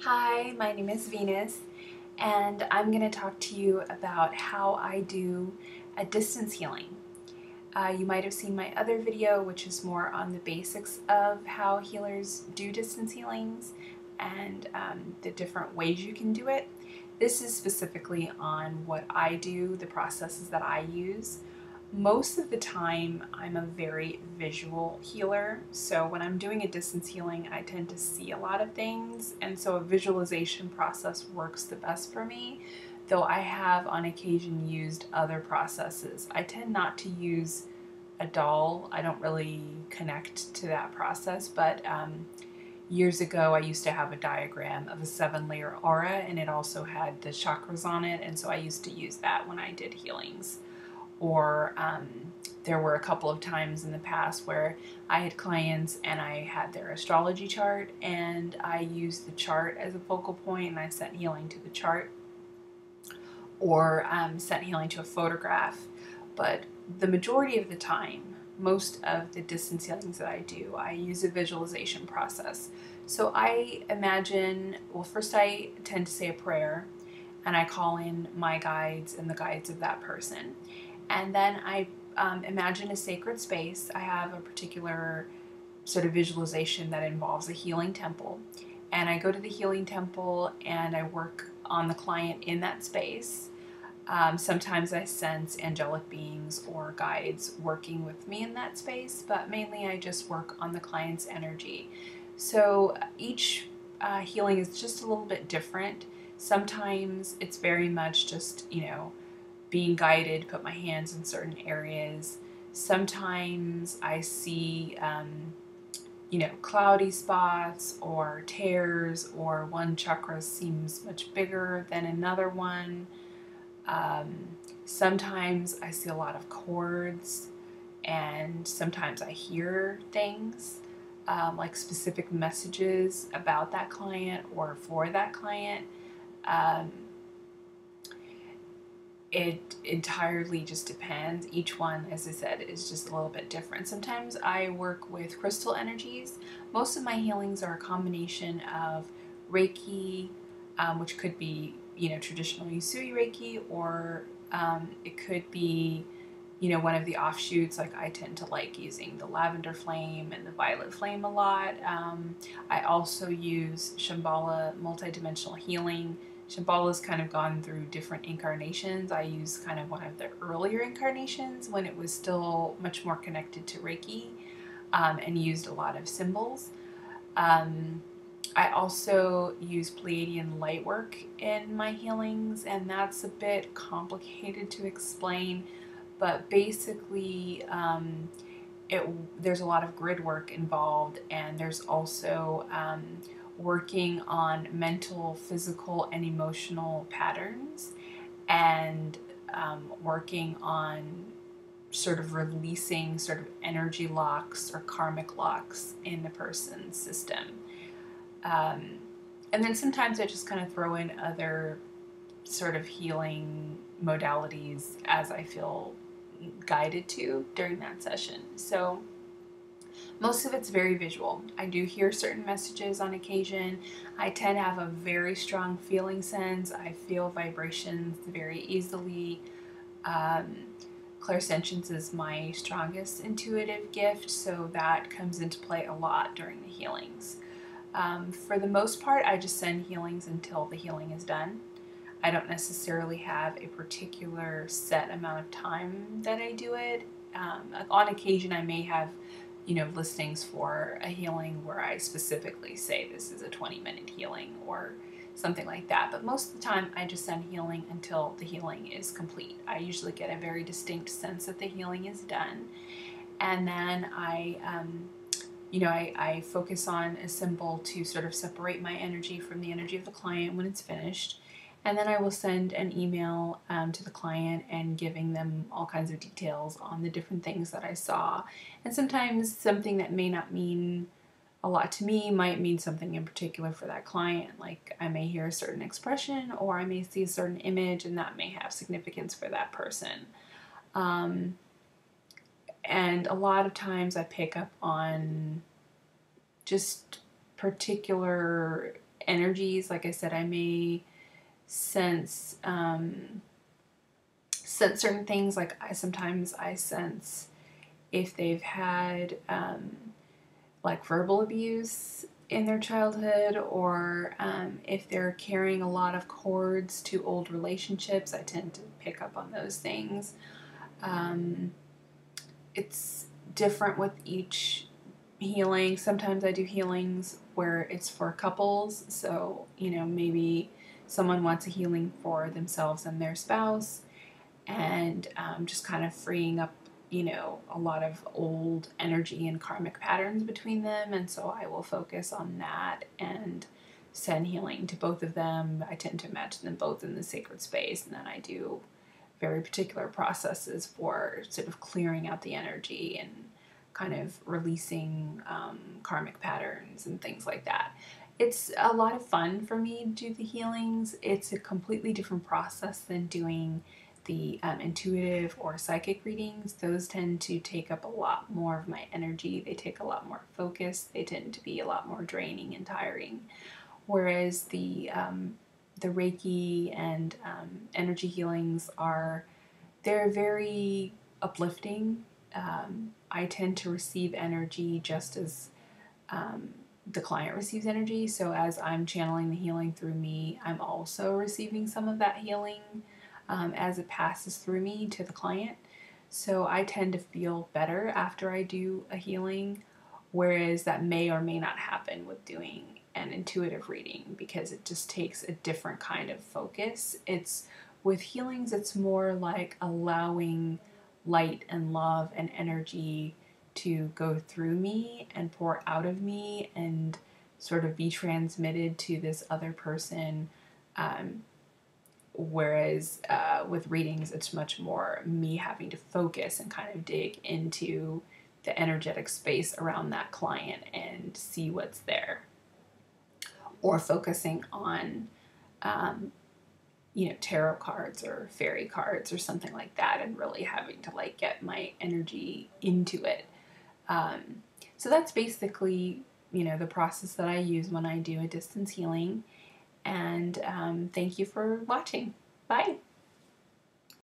Hi, my name is Venus, and I'm going to talk to you about how I do a distance healing. You might have seen my other video, which is more on the basics of how healers do distance healings and the different ways you can do it. This is specifically on what I do, the processes that I use. Most of the time, I'm a very visual healer. So when I'm doing a distance healing, I tend to see a lot of things. And so a visualization process works the best for me, though I have on occasion used other processes. I tend not to use a doll. I don't really connect to that process, but years ago I used to have a diagram of a 7-layer aura, and it also had the chakras on it, and so I used to use that when I did healings. Or there were a couple of times in the past where I had clients and I had their astrology chart and I used the chart as a focal point and I sent healing to the chart, or sent healing to a photograph. But the majority of the time, most of the distance healings that I do, I use a visualization process. So I imagine, well, first I tend to say a prayer and I call in my guides and the guides of that person. And then I imagine a sacred space. I have a particular sort of visualization that involves a healing temple. And I go to the healing temple and I work on the client in that space. Sometimes I sense angelic beings or guides working with me in that space, but mainly I just work on the client's energy. So each healing is just a little bit different. Sometimes it's very much just, being guided, put my hands in certain areas. Sometimes I see, cloudy spots or tears, or one chakra seems much bigger than another one. Sometimes I see a lot of cords, and sometimes I hear things, like specific messages about that client or for that client. Um, it entirely just depends. Each one, as I said, is just a little bit different. Sometimes I work with crystal energies. Most of my healings are a combination of Reiki, which could be, traditional Usui Reiki, or it could be, one of the offshoots. Like I tend to like using the lavender flame and the violet flame a lot. I also use Shambhala multidimensional healing. Shambhala's kind of gone through different incarnations. I use kind of one of the earlier incarnations when it was still much more connected to Reiki, and used a lot of symbols. I also use Pleiadian light work in my healings, and that's a bit complicated to explain, but basically there's a lot of grid work involved, and there's also working on mental, physical, and emotional patterns, and working on sort of releasing sort of energy locks or karmic locks in the person's system. Um, and then sometimes I just kind of throw in other sort of healing modalities as I feel guided to during that session. So most of it's very visual. I do hear certain messages on occasion. I tend to have a very strong feeling sense. I feel vibrations very easily. Um, Clairsentience is my strongest intuitive gift, so that comes into play a lot during the healings. For the most part, I just send healings until the healing is done. I don't necessarily have a particular set amount of time that I do it. On occasion, I may have, listings for a healing where I specifically say this is a 20-minute healing or something like that. But most of the time, I just send healing until the healing is complete. I usually get a very distinct sense that the healing is done. And then I focus on a symbol to sort of separate my energy from the energy of the client when it's finished. And then I will send an email to the client and giving them all kinds of details on the different things that I saw. And sometimes something that may not mean a lot to me might mean something in particular for that client. Like I may hear a certain expression, or I may see a certain image, and that may have significance for that person. And a lot of times I pick up on just particular energies. Like I said, I may sense sense certain things. Like sometimes I sense if they've had like verbal abuse in their childhood, or if they're carrying a lot of cords to old relationships. I tend to pick up on those things. It's different with each healing. Sometimes I do healings where it's for couples, so maybe someone wants a healing for themselves and their spouse, and just kind of freeing up a lot of old energy and karmic patterns between them. And so I will focus on that and send healing to both of them. I tend to imagine them both in the sacred space, and then I do very particular processes for sort of clearing out the energy and kind of releasing karmic patterns and things like that. It's a lot of fun for me to do the healings. It's a completely different process than doing the intuitive or psychic readings. Those tend to take up a lot more of my energy. They take a lot more focus. They tend to be a lot more draining and tiring. Whereas the Reiki and energy healings they're very uplifting. I tend to receive energy just as the client receives energy. So as I'm channeling the healing through me, I'm also receiving some of that healing as it passes through me to the client. So I tend to feel better after I do a healing, whereas that may or may not happen with doing an intuitive reading, because it just takes a different kind of focus. With healings, it's more like allowing light and love and energy to go through me and pour out of me and sort of be transmitted to this other person. Whereas with readings, it's much more me having to focus and kind of dig into the energetic space around that client and see what's there. Or focusing on, tarot cards or fairy cards or something like that, and really having to like get my energy into it. So that's basically, the process that I use when I do a distance healing. And thank you for watching. Bye.